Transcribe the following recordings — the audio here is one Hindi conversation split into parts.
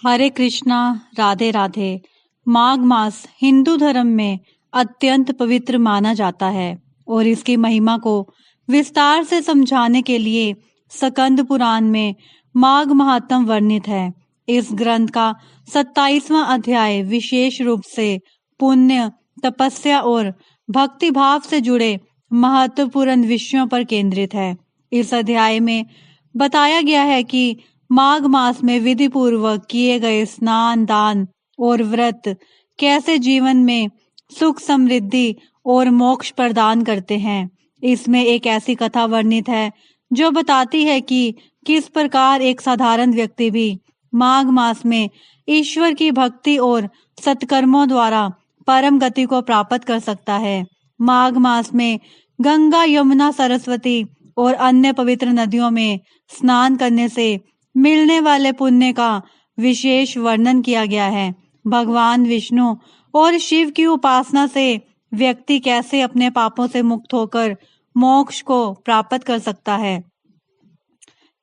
हरे कृष्णा, राधे राधे। माघ मास हिंदू धर्म में अत्यंत पवित्र माना जाता है और इसकी महिमा को विस्तार से समझाने के लिए स्कंद पुराण में माघ महात्म वर्णित है। इस ग्रंथ का 27वां अध्याय विशेष रूप से पुण्य, तपस्या और भक्ति भाव से जुड़े महत्वपूर्ण विषयों पर केंद्रित है। इस अध्याय में बताया गया है कि माघ मास में विधि पूर्वक किए गए स्नान, दान और व्रत कैसे जीवन में सुख, समृद्धि और मोक्ष प्रदान करते हैं। इसमें एक ऐसी कथा वर्णित है जो बताती है कि किस प्रकार एक साधारण व्यक्ति भी माघ मास में ईश्वर की भक्ति और सत्कर्मों द्वारा परम गति को प्राप्त कर सकता है। माघ मास में गंगा, यमुना, सरस्वती और अन्य पवित्र नदियों में स्नान करने से मिलने वाले पुण्य का विशेष वर्णन किया गया है। भगवान विष्णु और शिव की उपासना से व्यक्ति कैसे अपने पापों से मुक्त होकर मोक्ष को प्राप्त कर सकता है,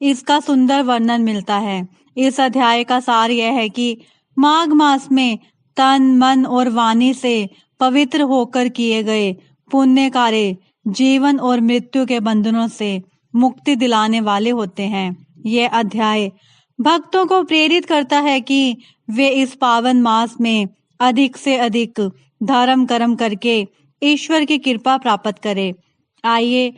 इसका सुंदर वर्णन मिलता है। इस अध्याय का सार यह है कि माघ मास में तन, मन और वाणी से पवित्र होकर किए गए पुण्य कार्य जीवन और मृत्यु के बंधनों से मुक्ति दिलाने वाले होते हैं। यह अध्याय भक्तों को प्रेरित करता है कि वे इस पावन मास में अधिक से अधिक धर्म कर्म करके ईश्वर की कृपा प्राप्त करें। आइए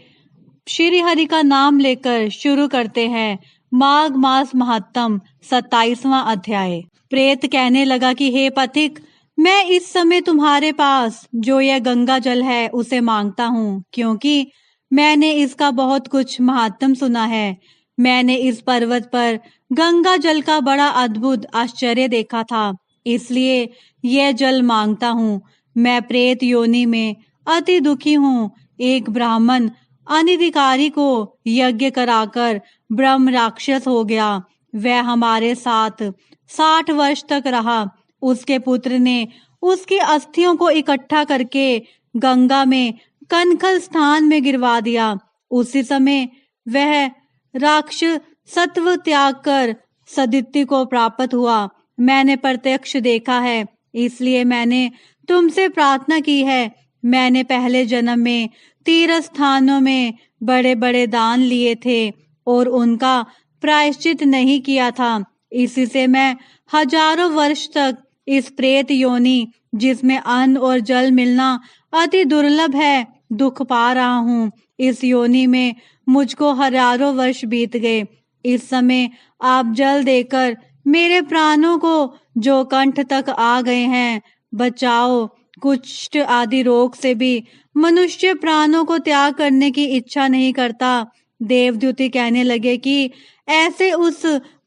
श्री हरि का नाम लेकर शुरू करते हैं माघ मास महात्म 27वां अध्याय। प्रेत कहने लगा कि हे पथिक, मैं इस समय तुम्हारे पास जो यह गंगा जल है उसे मांगता हूँ, क्योंकि मैंने इसका बहुत कुछ महात्म सुना है। मैंने इस पर्वत पर गंगा जल का बड़ा अद्भुत आश्चर्य देखा था, इसलिए यह जल मांगता हूँ। मैं प्रेत योनि में अति दुखी हूँ। एक ब्राह्मण अनिधिकारी को यज्ञ कराकर ब्रह्म राक्षस हो गया। वह हमारे साथ 60 वर्ष तक रहा। उसके पुत्र ने उसकी अस्थियों को इकट्ठा करके गंगा में कनखल स्थान में गिरवा दिया। उसी समय वह राक्षस सत्व त्याग कर सदित्य को प्राप्त हुआ। मैंने प्रत्यक्ष देखा है, इसलिए मैंने तुमसे प्रार्थना की है। मैंने पहले जन्म में तीर्थ स्थानों में बड़े बड़े दान लिए थे और उनका प्रायश्चित नहीं किया था। इसी से मैं हजारों वर्ष तक इस प्रेत योनि, जिसमें अन्न और जल मिलना अति दुर्लभ है, दुख पा रहा हूँ। इस योनि में मुझको हजारों वर्ष बीत गए। इस समय आप जल देकर मेरे प्राणों को जो कंठ तक आ गए हैं बचाओ। कुष्ठ आदि रोग से भी मनुष्य प्राणों को त्याग करने की इच्छा नहीं करता। देवदूती कहने लगे कि ऐसे उस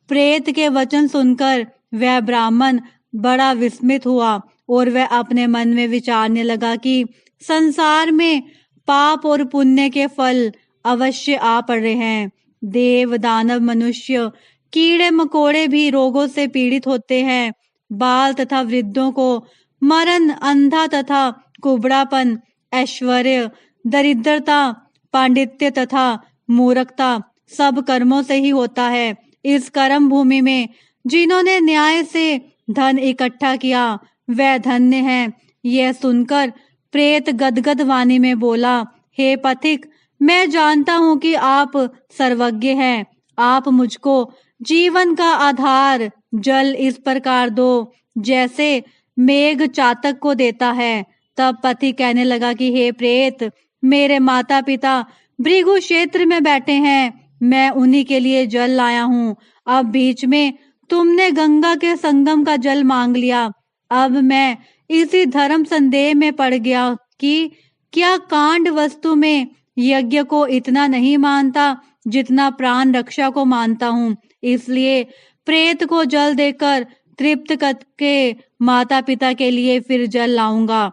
प्रेत के वचन सुनकर वह ब्राह्मण बड़ा विस्मित हुआ और वह अपने मन में विचारने लगा कि संसार में पाप और पुण्य के फल अवश्य आ पड़े हैं। देव, दानव, मनुष्य, कीड़े मकोड़े भी रोगों से पीड़ित होते हैं। बाल तथा वृद्धों को मरण, अंधा तथा कुबड़ापन, ऐश्वर्य, दरिद्रता, पांडित्य तथा मूर्खता सब कर्मों से ही होता है। इस कर्म भूमि में जिन्होंने न्याय से धन इकट्ठा किया वह धन्य है। यह सुनकर प्रेत गदगद वाणी में बोला, हे पथिक, मैं जानता हूँ कि आप सर्वज्ञ हैं। आप मुझको जीवन का आधार जल इस प्रकार दो जैसे मेघ चातक को देता है। तब पति कहने लगा कि हे प्रेत, मेरे माता पिता भृगु क्षेत्र में बैठे हैं, मैं उन्हीं के लिए जल लाया हूँ। अब बीच में तुमने गंगा के संगम का जल मांग लिया। अब मैं इसी धर्म संदेह में पड़ गया कि क्या कांड वस्तु में यज्ञ को इतना नहीं मानता जितना प्राण रक्षा को मानता हूँ। इसलिए प्रेत को जल देकर तृप्त करके माता पिता के लिए फिर जल लाऊंगा।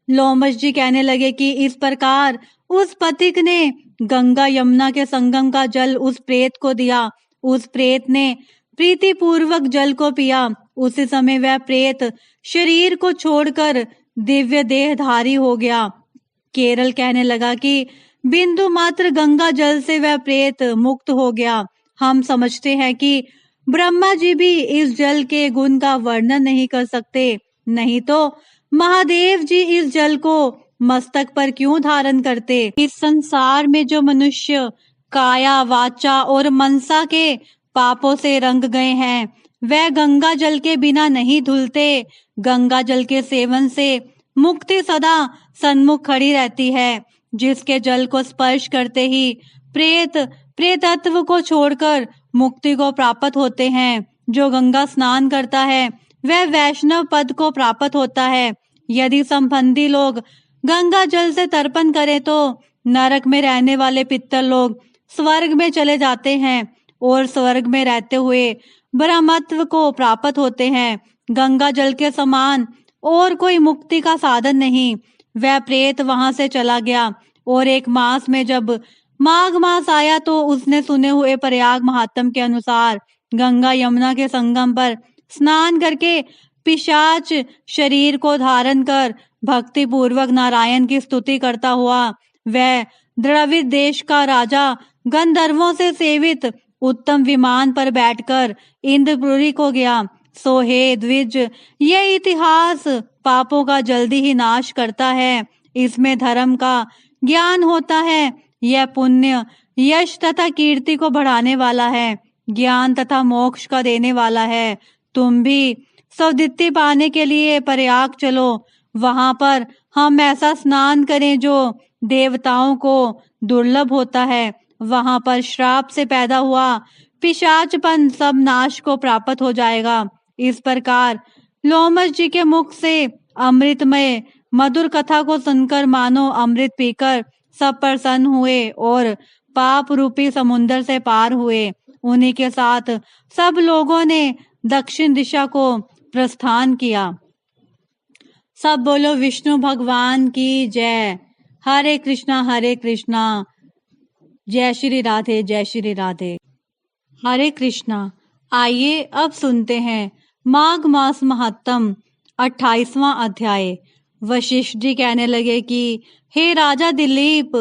लोमश जी कहने लगे कि इस प्रकार उस पथिक ने गंगा यमुना के संगम का जल उस प्रेत को दिया। उस प्रेत ने प्रीति पूर्वक जल को पिया। उसी समय वह प्रेत शरीर को छोड़कर दिव्य देहधारी हो गया। केरल कहने लगा कि बिंदु मात्र गंगा जल से वह प्रेत मुक्त हो गया। हम समझते हैं कि ब्रह्मा जी भी इस जल के गुण का वर्णन नहीं कर सकते, नहीं तो महादेव जी इस जल को मस्तक पर क्यों धारण करते। इस संसार में जो मनुष्य काया वाचा और मनसा के पापों से रंग गए हैं, वह गंगा जल के बिना नहीं धुलते। गंगा जल के सेवन से मुक्ति सदा सन्मुख खड़ी रहती है। जिसके जल को स्पर्श करते ही प्रेतत्व को छोड़कर मुक्ति को प्राप्त होते हैं। जो गंगा स्नान करता है वह वैष्णव पद को प्राप्त होता है। यदि संबंधी लोग गंगा जल से तर्पण करें तो नरक में रहने वाले पितर लोग स्वर्ग में चले जाते हैं और स्वर्ग में रहते हुए ब्रह्मत्व को प्राप्त होते हैं। गंगा जल के समान और कोई मुक्ति का साधन नहीं। वह प्रेत वहां से चला गया और एक मास में जब माघ मास आया तो उसने सुने हुए प्रयाग महात्म के अनुसार गंगा यमुना के संगम पर स्नान करके पिशाच शरीर को धारण कर भक्ति पूर्वक नारायण की स्तुति करता हुआ वह द्रविड़ देश का राजा गंधर्वों से सेवित उत्तम विमान पर बैठकर इंद्रपुरी को गया। सो हे द्विज, यह इतिहास पापों का जल्दी ही नाश करता है। इसमें धर्म का ज्ञान होता है। यह पुण्य यश तथा कीर्ति को बढ़ाने वाला है, ज्ञान तथा मोक्ष का देने वाला है। तुम भी सौदित्य पाने के लिए प्रयाग चलो। वहां पर हम ऐसा स्नान करें जो देवताओं को दुर्लभ होता है। वहां पर श्राप से पैदा हुआ पिशाचपन सब नाश को प्राप्त हो जाएगा। इस प्रकार लोमश जी के मुख से अमृतमय मधुर कथा को सुनकर मानो अमृत पीकर सब प्रसन्न हुए और पाप रूपी समुद्र से पार हुए। उन्हीं के साथ सब लोगों ने दक्षिण दिशा को प्रस्थान किया। सब बोलो विष्णु भगवान की जय। हरे कृष्णा जय श्री राधे जय श्री राधे। हरे कृष्णा। आइए अब सुनते हैं माघ मास महात्म 28वां अध्याय। वशिष्ठ जी कहने लगे कि हे राजा दिलीप,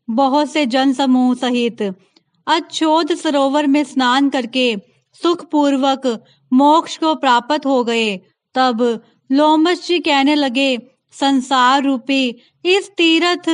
बहुत से जन समूह सहित अच्छोद सरोवर में स्नान करके सुख पूर्वक मोक्ष को प्राप्त हो गए। तब लोमश जी कहने लगे, संसार रूपी इस तीर्थ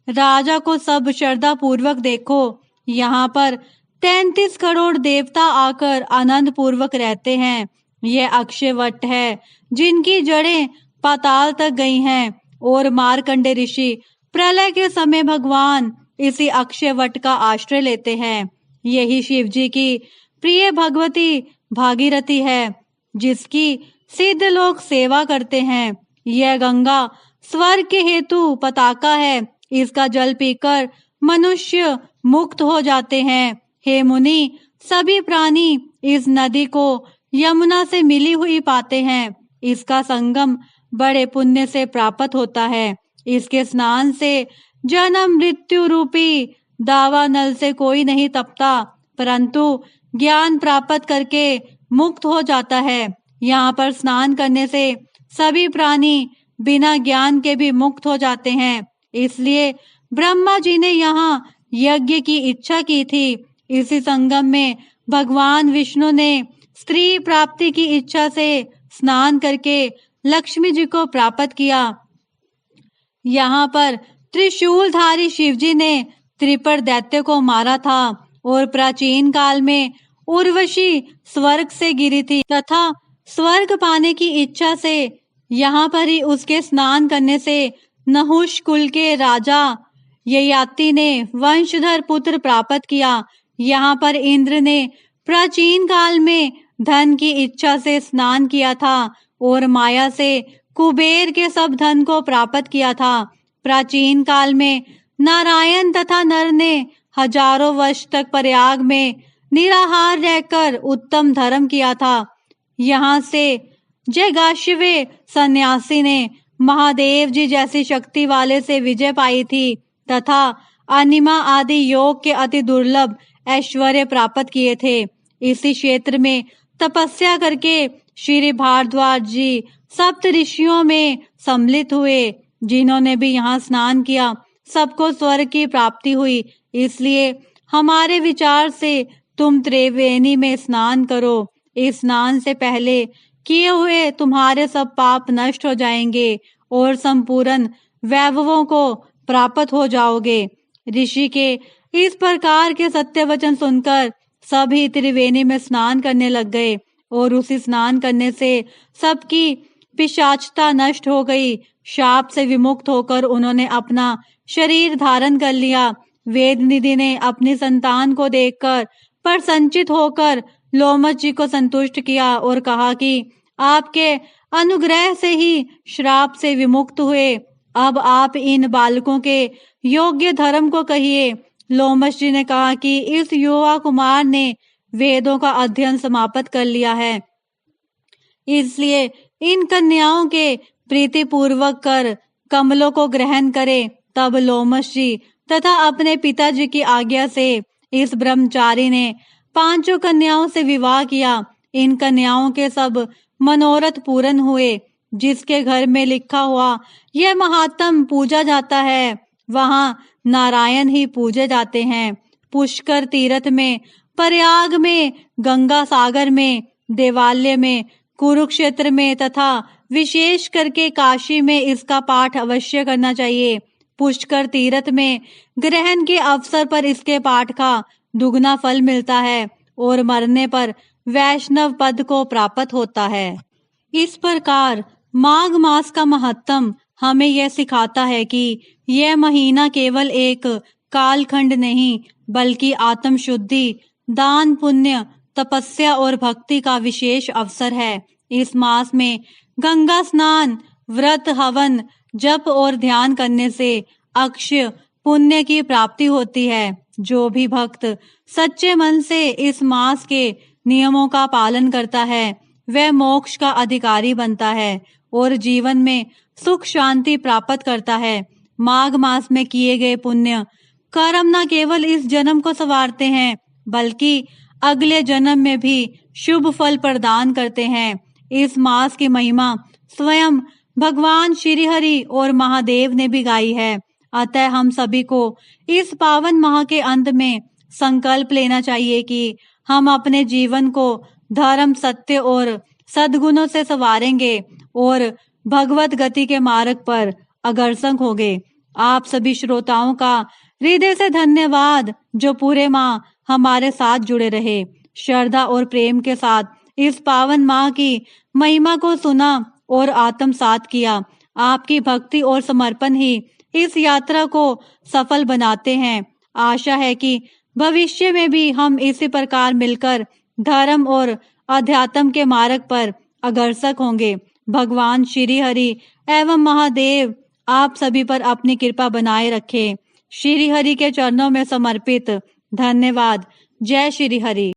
राजा को सब श्रद्धा पूर्वक देखो। यहाँ पर 33 करोड़ देवता आकर आनंद पूर्वक रहते हैं। यह अक्षय वट है जिनकी जड़ें पाताल तक गई हैं और मार्कंडे ऋषि प्रलय के समय भगवान इसी अक्षय वट का आश्रय लेते हैं। यही शिव जी की प्रिय भगवती भागीरथी है, जिसकी सिद्ध लोग सेवा करते हैं। यह गंगा स्वर्ग के हेतु पताका है। इसका जल पीकर मनुष्य मुक्त हो जाते हैं। हे मुनि, सभी प्राणी इस नदी को यमुना से मिली हुई पाते हैं। इसका संगम बड़े पुण्य से प्राप्त होता है। इसके स्नान से जन्म मृत्यु रूपी दावानल से कोई नहीं तपता, परंतु ज्ञान प्राप्त करके मुक्त हो जाता है। यहाँ पर स्नान करने से सभी प्राणी बिना ज्ञान के भी मुक्त हो जाते हैं। इसलिए ब्रह्मा जी ने यहाँ यज्ञ की इच्छा की थी। इसी संगम में भगवान विष्णु ने स्त्री प्राप्ति की इच्छा से स्नान करके लक्ष्मी जी को प्राप्त किया। यहाँ पर त्रिशूलधारी शिवजी ने त्रिपुर दैत्य को मारा था और प्राचीन काल में उर्वशी स्वर्ग से गिरी थी तथा स्वर्ग पाने की इच्छा से यहाँ पर ही उसके स्नान करने से नहुष कुल के राजा ययाति ने वंशधर पुत्र प्राप्त किया। यहाँ पर इंद्र ने प्राचीन काल में धन की इच्छा से स्नान किया था और माया से कुबेर के सब धन को प्राप्त किया था। प्राचीन काल में नारायण तथा नर ने हजारों वर्ष तक प्रयाग में निराहार रहकर उत्तम धर्म किया था। यहाँ से जयगाशिवे सन्यासी ने महादेव जी जैसी शक्ति वाले से विजय पाई थी तथा अनिमा आदि योग के अति दुर्लभ ऐश्वर्य प्राप्त किए थे। इसी क्षेत्र में तपस्या करके श्री भारद्वाज जी सप्त ऋषियों में सम्मिलित हुए। जिन्होंने भी यहाँ स्नान किया सबको स्वर्ग की प्राप्ति हुई। इसलिए हमारे विचार से तुम त्रिवेणी में स्नान करो। इस स्नान से पहले किए हुए तुम्हारे सब पाप नष्ट हो जाएंगे और संपूर्ण वैभवों को प्राप्त हो जाओगे। ऋषि के इस प्रकार के सत्य वचन सुनकर सभी त्रिवेणी में स्नान करने लग गए और उसी स्नान करने से सबकी पिशाचता नष्ट हो गई। शाप से विमुक्त होकर उन्होंने अपना शरीर धारण कर लिया। वेद निधि ने अपनी संतान को देखकर प्रसन्नचित होकर लोमश जी को संतुष्ट किया और कहा कि आपके अनुग्रह से ही श्राप से विमुक्त हुए। अब आप इन बालकों के योग्य धर्म को कहिए। लोमश जी ने कहा कि इस युवा कुमार ने वेदों का अध्ययन समाप्त कर लिया है, इसलिए इन कन्याओं के प्रीति पूर्वक कर कमलों को ग्रहण करे। तब लोमश जी तथा अपने पिताजी की आज्ञा से इस ब्रह्मचारी ने 5 कन्याओं से विवाह किया। इन कन्याओं के सब मनोरथ पूर्ण हुए। जिसके घर में लिखा हुआ यह महात्म पूजा जाता है, वहां नारायण ही पूजे जाते हैं। पुष्कर तीर्थ में, प्रयाग में, गंगा सागर में, देवालय में, कुरुक्षेत्र में तथा विशेष करके काशी में इसका पाठ अवश्य करना चाहिए। पुष्कर तीर्थ में ग्रहण के अवसर पर इसके पाठ का दुगना फल मिलता है और मरने पर वैष्णव पद को प्राप्त होता है। इस प्रकार माघ मास का महत्तम हमें यह सिखाता है कि यह महीना केवल एक कालखंड नहीं बल्कि आत्म शुद्धि, दान, पुण्य, तपस्या और भक्ति का विशेष अवसर है। इस मास में गंगा स्नान, व्रत, हवन, जप और ध्यान करने से अक्षय पुण्य की प्राप्ति होती है। जो भी भक्त सच्चे मन से इस मास के नियमों का पालन करता है वह मोक्ष का अधिकारी बनता है और जीवन में सुख शांति प्राप्त करता है। माघ मास में किए गए पुण्य कर्म न केवल इस जन्म को संवारते हैं बल्कि अगले जन्म में भी शुभ फल प्रदान करते हैं। इस मास की महिमा स्वयं भगवान श्री हरि और महादेव ने भी गाई है। अतः हम सभी को इस पावन माह के अंत में संकल्प लेना चाहिए कि हम अपने जीवन को धर्म, सत्य और सद्गुणों से संवारेंगे और भगवत गति के मार्ग पर अग्रसर होंगे। आप सभी श्रोताओं का हृदय से धन्यवाद जो पूरे माह हमारे साथ जुड़े रहे। श्रद्धा और प्रेम के साथ इस पावन माह की महिमा को सुना और आत्मसात किया। आपकी भक्ति और समर्पण ही इस यात्रा को सफल बनाते हैं। आशा है कि भविष्य में भी हम इसी प्रकार मिलकर धर्म और अध्यात्म के मार्ग पर अग्रसर होंगे। भगवान श्री हरि एवं महादेव आप सभी पर अपनी कृपा बनाए रखें। श्री हरि के चरणों में समर्पित। धन्यवाद। जय श्री हरि।